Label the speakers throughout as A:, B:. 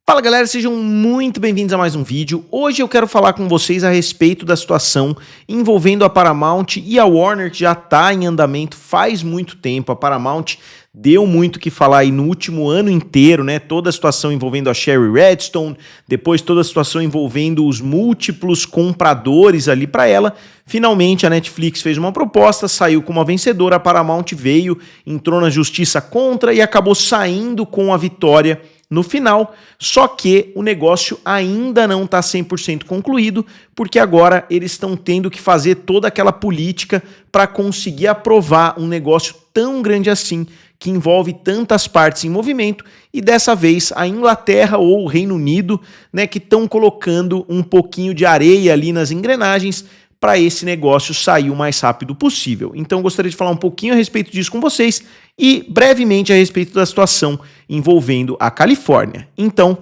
A: Fala galera, sejam muito bem-vindos a mais um vídeo. Hoje eu quero falar com vocês a respeito da situação envolvendo a Paramount e a Warner, que já está em andamento faz muito tempo. A Paramount deu muito o que falar aí no último ano inteiro, né? Toda a situação envolvendo a Shari Redstone, depois toda a situação envolvendo os múltiplos compradores ali para ela. Finalmente a Netflix fez uma proposta, saiu como a vencedora, a Paramount veio, entrou na justiça contra e acabou saindo com a vitória no final, só que o negócio ainda não está 100% concluído, porque agora eles estão tendo que fazer toda aquela política para conseguir aprovar um negócio tão grande assim, que envolve tantas partes em movimento, e dessa vez a Inglaterra ou o Reino Unido, né, que estão colocando um pouquinho de areia ali nas engrenagens para esse negócio sair o mais rápido possível. Então eu gostaria de falar um pouquinho a respeito disso com vocês e brevemente a respeito da situação envolvendo a Califórnia. Então,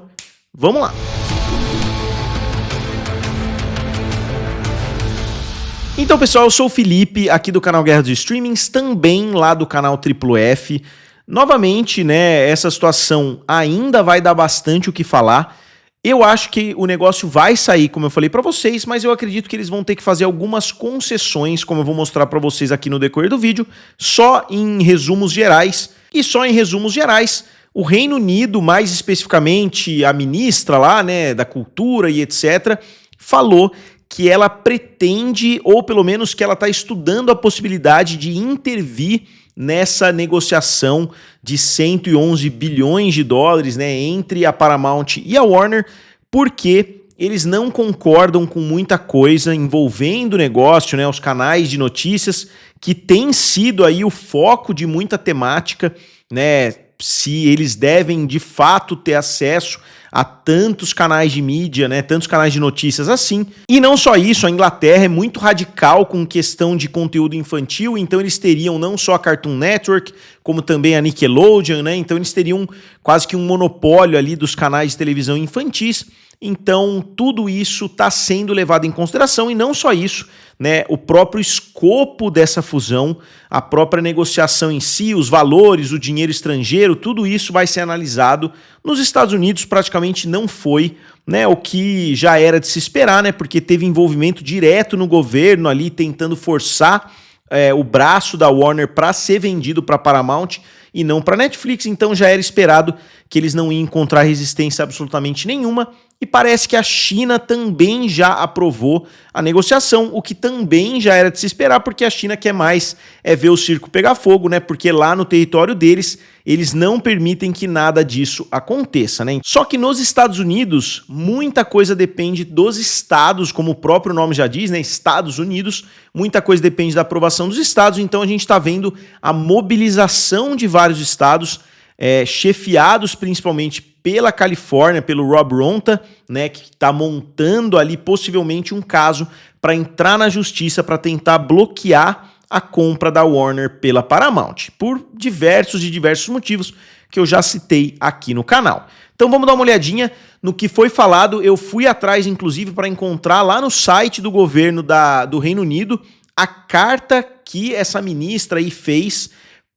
A: vamos lá! Então pessoal, eu sou o Felipe, aqui do canal Guerra dos Streamings, também lá do canal Triplo F. Novamente, né, essa situação ainda vai dar bastante o que falar. Eu acho que o negócio vai sair, como eu falei para vocês, mas eu acredito que eles vão ter que fazer algumas concessões, como eu vou mostrar para vocês aqui no decorrer do vídeo, só em resumos gerais. E só em resumos gerais, o Reino Unido, mais especificamente a ministra lá, né, da cultura e etc., falou que ela pretende, ou pelo menos que ela está estudando a possibilidade de intervir nessa negociação de 111 bilhões de dólares, né, entre a Paramount e a Warner, porque eles não concordam com muita coisa envolvendo o negócio, né, os canais de notícias, que tem sido aí o foco de muita temática, né, se eles devem de fato ter acesso a tantos canais de mídia, né, tantos canais de notícias assim. E não só isso, a Inglaterra é muito radical com questão de conteúdo infantil, então eles teriam não só a Cartoon Network, como também a Nickelodeon, né, então eles teriam quase que um monopólio ali dos canais de televisão infantis. Então tudo isso está sendo levado em consideração e não só isso, né, o próprio escopo dessa fusão, a própria negociação em si, os valores, o dinheiro estrangeiro, tudo isso vai ser analisado. Nos Estados Unidos praticamente não foi, né, o que já era de se esperar, né, porque teve envolvimento direto no governo ali tentando forçar o braço da Warner para ser vendido para Paramount e não para Netflix, então já era esperado que eles não iam encontrar resistência absolutamente nenhuma. E parece que a China também já aprovou a negociação, o que também já era de se esperar, porque a China quer mais ver o circo pegar fogo, né? Porque lá no território deles, eles não permitem que nada disso aconteça, né? Só que nos Estados Unidos, muita coisa depende dos estados, como o próprio nome já diz, né? Estados Unidos, muita coisa depende da aprovação dos estados, então a gente está vendo a mobilização de vários estados, chefiados principalmente pela Califórnia, pelo Rob Ronta, né, que está montando ali possivelmente um caso para entrar na justiça para tentar bloquear a compra da Warner pela Paramount, por diversos motivos que eu já citei aqui no canal. Então vamos dar uma olhadinha no que foi falado. Eu fui atrás, inclusive, para encontrar lá no site do governo do Reino Unido a carta que essa ministra aí fez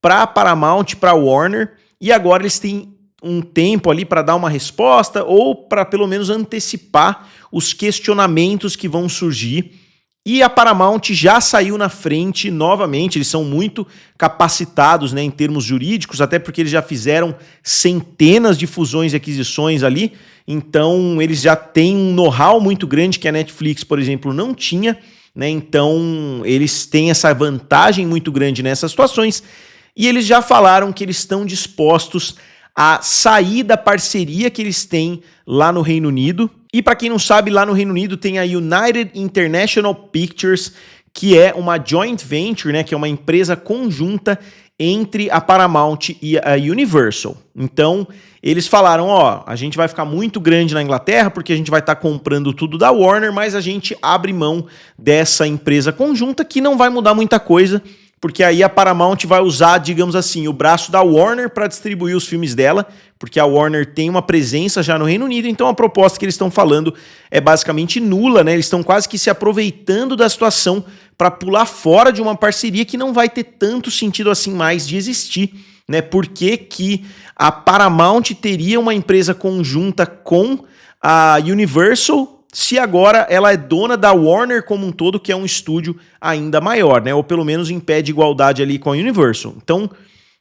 A: para a Paramount, para a Warner, e agora eles têm um tempo ali para dar uma resposta ou para pelo menos antecipar os questionamentos que vão surgir. E a Paramount já saiu na frente novamente, eles são muito capacitados, né, em termos jurídicos, até porque eles já fizeram centenas de fusões e aquisições ali, então eles já têm um know-how muito grande que a Netflix, por exemplo, não tinha, né, então eles têm essa vantagem muito grande nessas situações, e eles já falaram que eles estão dispostos a sair da parceria que eles têm lá no Reino Unido. E para quem não sabe, lá no Reino Unido tem a United International Pictures, que é uma joint venture, né, que é uma empresa conjunta entre a Paramount e a Universal. Então, eles falaram, ó, a gente vai ficar muito grande na Inglaterra porque a gente vai estar comprando tudo da Warner, mas a gente abre mão dessa empresa conjunta que não vai mudar muita coisa, porque aí a Paramount vai usar, digamos assim, o braço da Warner para distribuir os filmes dela, porque a Warner tem uma presença já no Reino Unido, então a proposta que eles estão falando é basicamente nula, né? Eles estão quase que se aproveitando da situação para pular fora de uma parceria que não vai ter tanto sentido assim mais de existir, né? Por que a Paramount teria uma empresa conjunta com a Universal se agora ela é dona da Warner como um todo, que é um estúdio ainda maior, né? Ou pelo menos em pé de igualdade ali com a Universal. Então,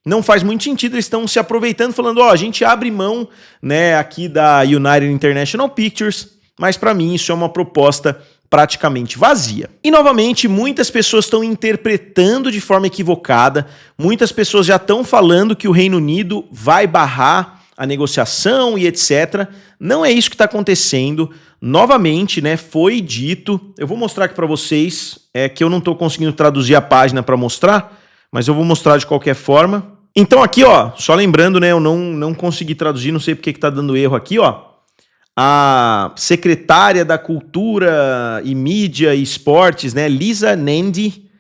A: não faz muito sentido, eles estão se aproveitando, falando, ó, a gente abre mão, né, aqui da United International Pictures, mas para mim isso é uma proposta praticamente vazia. E novamente, muitas pessoas estão interpretando de forma equivocada, muitas pessoas já estão falando que o Reino Unido vai barrar a negociação e etc. Não é isso que está acontecendo. Novamente, né, foi dito, eu vou mostrar aqui para vocês, que eu não estou conseguindo traduzir a página para mostrar, mas eu vou mostrar de qualquer forma. Então aqui, ó, só lembrando, né, eu não consegui traduzir, não sei porque que tá dando erro aqui, ó. A secretária da Cultura e Mídia e Esportes, né, Lisa Nandy,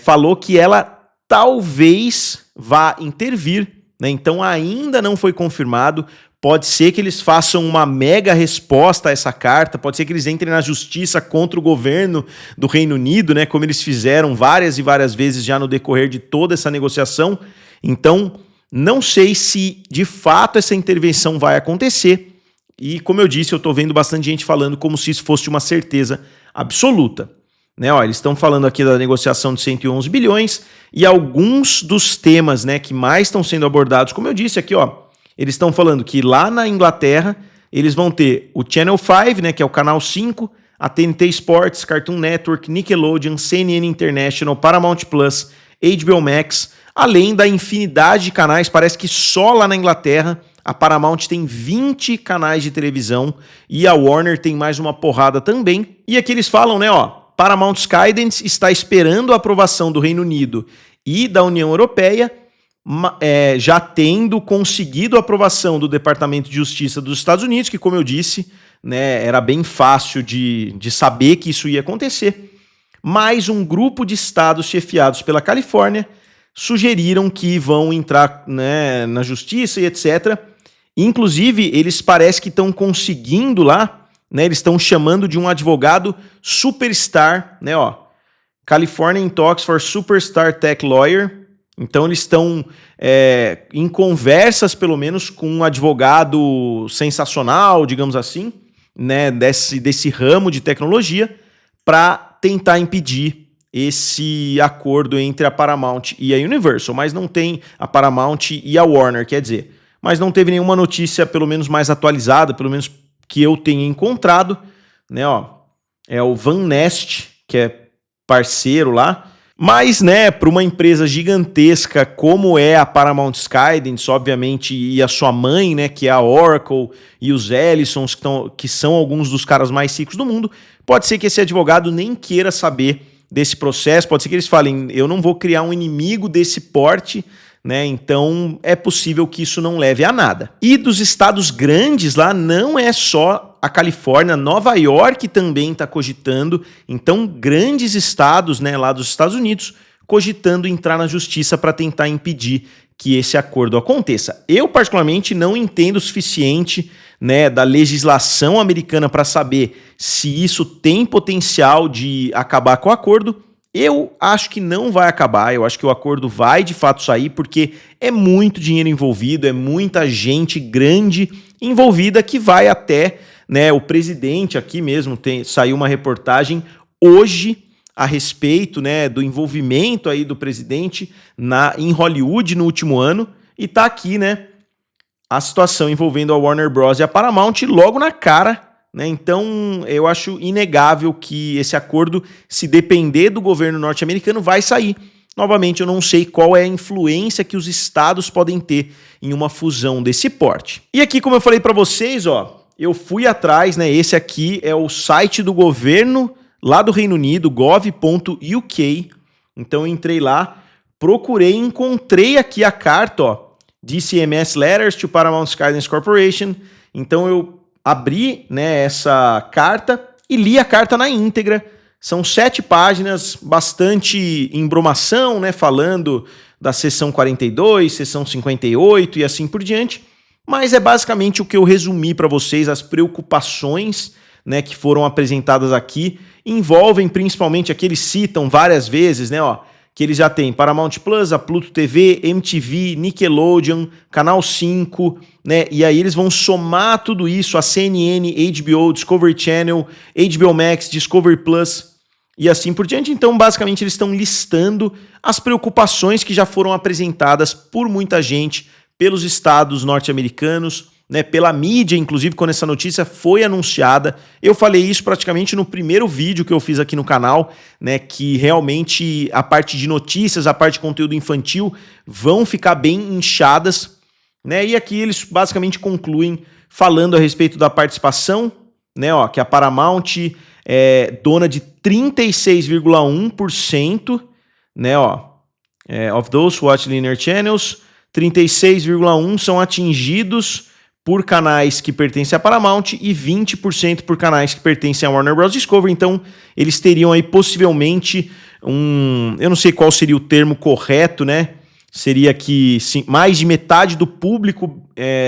A: falou que ela talvez vá intervir, né, então ainda não foi confirmado. Pode ser que eles façam uma mega resposta a essa carta, pode ser que eles entrem na justiça contra o governo do Reino Unido, né, como eles fizeram várias e várias vezes já no decorrer de toda essa negociação. Então, não sei se de fato essa intervenção vai acontecer. E como eu disse, eu estou vendo bastante gente falando como se isso fosse uma certeza absoluta. Né, ó, eles estão falando aqui da negociação de 111 bilhões e alguns dos temas, né, que mais estão sendo abordados, como eu disse aqui, ó, eles estão falando que lá na Inglaterra eles vão ter o Channel 5, né, que é o canal 5, a TNT Sports, Cartoon Network, Nickelodeon, CNN International, Paramount Plus, HBO Max, além da infinidade de canais. Parece que só lá na Inglaterra a Paramount tem 20 canais de televisão e a Warner tem mais uma porrada também. E aqui eles falam, né, ó, Paramount Skydance está esperando a aprovação do Reino Unido e da União Europeia, já tendo conseguido a aprovação do Departamento de Justiça dos Estados Unidos, que, como eu disse, né, era bem fácil de saber que isso ia acontecer. Mais um grupo de estados chefiados pela Califórnia sugeriram que vão entrar, né, na justiça e etc. Inclusive, eles parecem que estão conseguindo lá, né, eles estão chamando de um advogado superstar, né, ó, California in talks for superstar tech lawyer. Então, eles estão em conversas, pelo menos, com um advogado sensacional, digamos assim, né, desse ramo de tecnologia, para tentar impedir esse acordo entre a Paramount e a Universal, mas não tem a Paramount e a Warner, quer dizer, mas não teve nenhuma notícia, pelo menos mais atualizada, pelo menos que eu tenha encontrado, né, ó, é o Van Nest, que é parceiro lá, mas, né, para uma empresa gigantesca como é a Paramount Skydance, obviamente, e a sua mãe, né, que é a Oracle, e os Ellisons, que são alguns dos caras mais ricos do mundo, pode ser que esse advogado nem queira saber desse processo, pode ser que eles falem, eu não vou criar um inimigo desse porte, né, então é possível que isso não leve a nada. E dos estados grandes lá, não é só a Califórnia, Nova York também está cogitando, então grandes estados, né, lá dos Estados Unidos, cogitando entrar na justiça para tentar impedir que esse acordo aconteça. Eu, particularmente, não entendo o suficiente, né, da legislação americana para saber se isso tem potencial de acabar com o acordo. Eu acho que não vai acabar, eu acho que o acordo vai de fato sair, porque é muito dinheiro envolvido, é muita gente grande envolvida que vai até, né, o presidente aqui mesmo, saiu uma reportagem hoje a respeito, né, do envolvimento aí do presidente em Hollywood no último ano, e tá aqui, né, a situação envolvendo a Warner Bros. E a Paramount logo na cara, né? Então eu acho inegável que esse acordo, se depender do governo norte-americano, vai sair. Novamente, eu não sei qual é a influência que os estados podem ter em uma fusão desse porte. E aqui, como eu falei para vocês, ó, eu fui atrás, né? Esse aqui é o site do governo lá do Reino Unido, gov.uk. Então eu entrei lá, procurei, encontrei aqui a carta, ó, DCMS Letters to Paramount Skydance Corporation. Então eu abri, né, essa carta e li a carta na íntegra. São 7 páginas, bastante embromação, né, falando da seção 42, seção 58 e assim por diante. Mas é basicamente o que eu resumi para vocês, as preocupações, né, que foram apresentadas aqui. Envolvem principalmente, aqui eles citam várias vezes, né, ó, que eles já têm Paramount Plus, a Pluto TV, MTV, Nickelodeon, Canal 5, né? E aí eles vão somar tudo isso, a CNN, HBO, Discovery Channel, HBO Max, Discovery Plus e assim por diante. Então, basicamente, eles estão listando as preocupações que já foram apresentadas por muita gente, pelos estados norte-americanos, né, pela mídia, inclusive, quando essa notícia foi anunciada. Eu falei isso praticamente no primeiro vídeo que eu fiz aqui no canal, né, que realmente a parte de notícias, a parte de conteúdo infantil vão ficar bem inchadas, né, e aqui eles basicamente concluem falando a respeito da participação, né, ó, que a Paramount é dona de 36,1%, né, ó, of those who watch linear channels, 36,1% são atingidos por canais que pertencem à Paramount e 20% por canais que pertencem à Warner Bros. Discovery. Então, eles teriam aí possivelmente eu não sei qual seria o termo correto, né? Seria que sim, mais de metade do público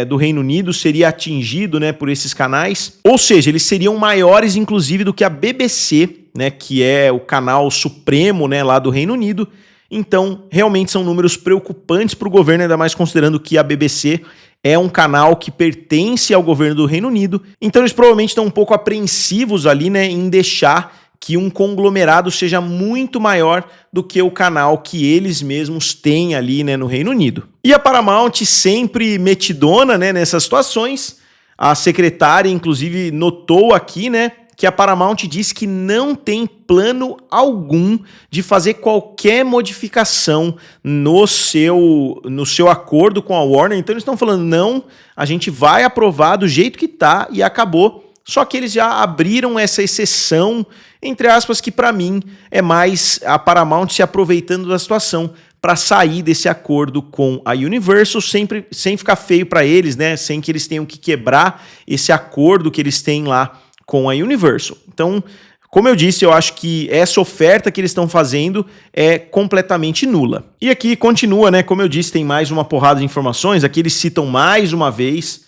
A: do Reino Unido seria atingido, né, por esses canais. Ou seja, eles seriam maiores, inclusive, do que a BBC, né, que é o canal supremo, né, lá do Reino Unido. Então, realmente são números preocupantes para o governo, ainda mais considerando que a BBC é um canal que pertence ao governo do Reino Unido. Então, eles provavelmente estão um pouco apreensivos ali, né, em deixar que um conglomerado seja muito maior do que o canal que eles mesmos têm ali, né, no Reino Unido. E a Paramount sempre metidona, né, nessas situações. A secretária, inclusive, notou aqui, né, que a Paramount diz que não tem plano algum de fazer qualquer modificação no seu acordo com a Warner. Então eles estão falando, não, a gente vai aprovar do jeito que tá e acabou. Só que eles já abriram essa exceção, entre aspas, que para mim é mais a Paramount se aproveitando da situação para sair desse acordo com a Universal, sem ficar feio para eles, né? Sem que eles tenham que quebrar esse acordo que eles têm lá com a Universal. Então, como eu disse, eu acho que essa oferta que eles estão fazendo é completamente nula. E aqui continua, né? Como eu disse, tem mais uma porrada de informações. Aqui eles citam mais uma vez,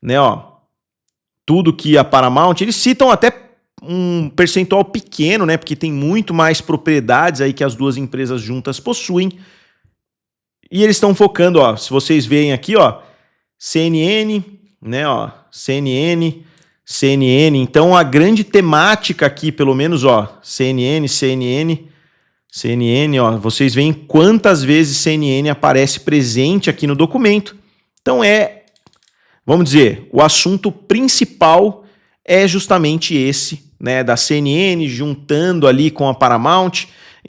A: né? Ó, tudo que a Paramount, eles citam até um percentual pequeno, né? Porque tem muito mais propriedades aí que as duas empresas juntas possuem. E eles estão focando, ó, se vocês veem aqui, ó, CNN, né? Ó, CNN. Então a grande temática aqui, pelo menos, ó, CNN, ó, vocês veem quantas vezes CNN aparece presente aqui no documento. Então vamos dizer, o assunto principal é justamente esse, né, da CNN juntando ali com a Paramount,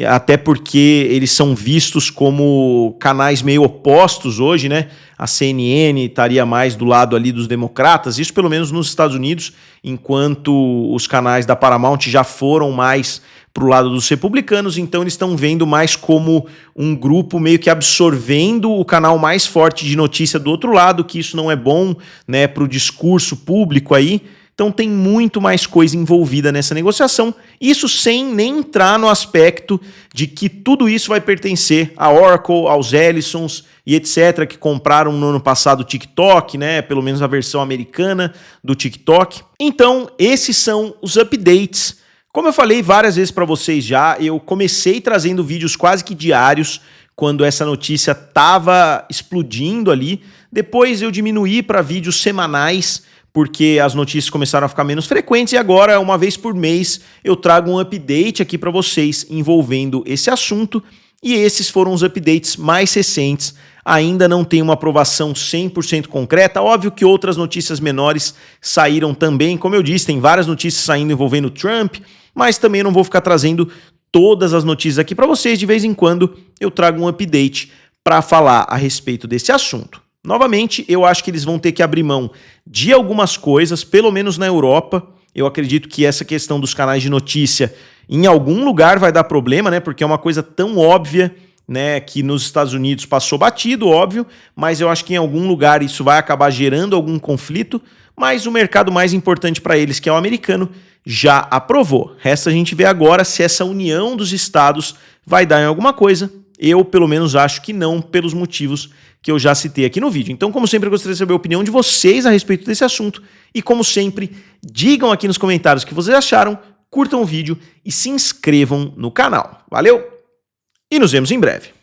A: até porque eles são vistos como canais meio opostos hoje, né? A CNN estaria mais do lado ali dos democratas, isso pelo menos nos Estados Unidos, enquanto os canais da Paramount já foram mais para o lado dos republicanos, então eles estão vendo mais como um grupo meio que absorvendo o canal mais forte de notícia do outro lado, que isso não é bom, né, para o discurso público aí. Então tem muito mais coisa envolvida nessa negociação, isso sem nem entrar no aspecto de que tudo isso vai pertencer à Oracle, aos Ellisons e etc, que compraram no ano passado o TikTok, né, pelo menos a versão americana do TikTok. Então esses são os updates. Como eu falei várias vezes para vocês já, eu comecei trazendo vídeos quase que diários quando essa notícia estava explodindo ali, depois eu diminuí para vídeos semanais, porque as notícias começaram a ficar menos frequentes e agora, uma vez por mês, eu trago um update aqui para vocês envolvendo esse assunto e esses foram os updates mais recentes. Ainda não tem uma aprovação 100% concreta, óbvio que outras notícias menores saíram também, como eu disse, tem várias notícias saindo envolvendo Trump, mas também não vou ficar trazendo todas as notícias aqui para vocês, de vez em quando eu trago um update para falar a respeito desse assunto. Novamente, eu acho que eles vão ter que abrir mão de algumas coisas, pelo menos na Europa. Eu acredito que essa questão dos canais de notícia em algum lugar vai dar problema, né? Porque é uma coisa tão óbvia, né? Que nos Estados Unidos passou batido, óbvio, mas eu acho que em algum lugar isso vai acabar gerando algum conflito. Mas o mercado mais importante para eles, que é o americano, já aprovou. Resta a gente ver agora se essa união dos estados vai dar em alguma coisa. Eu, pelo menos, acho que não, pelos motivos que eu já citei aqui no vídeo. Então, como sempre, eu gostaria de saber a opinião de vocês a respeito desse assunto. E, como sempre, digam aqui nos comentários o que vocês acharam, curtam o vídeo e se inscrevam no canal. Valeu! e nos vemos em breve.